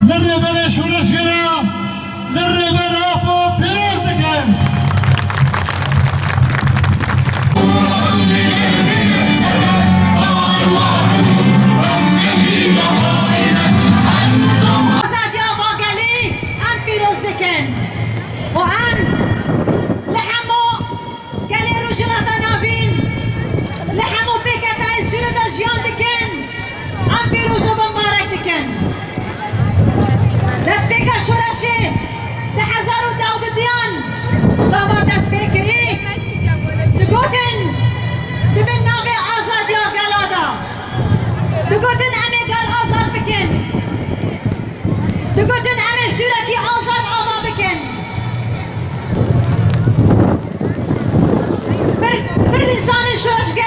للربنا شورشگرا للربنا با پیروز دکن آزادی آبا گلی ام پیروز دکن و ام لحمو گلی رو جناتا نابین لحمو بکتا ایسیو دا جیان دکن ام پیروز و بمبارک دکن دست بکا شورشی ده هزار و داود دیان داما دست بکری دگوتن دبن نام آزادی آگلادا دگوتن امی گل آزاد بکن دگوتن امی شورکی آزاد آما بکن بر لسان شورشگر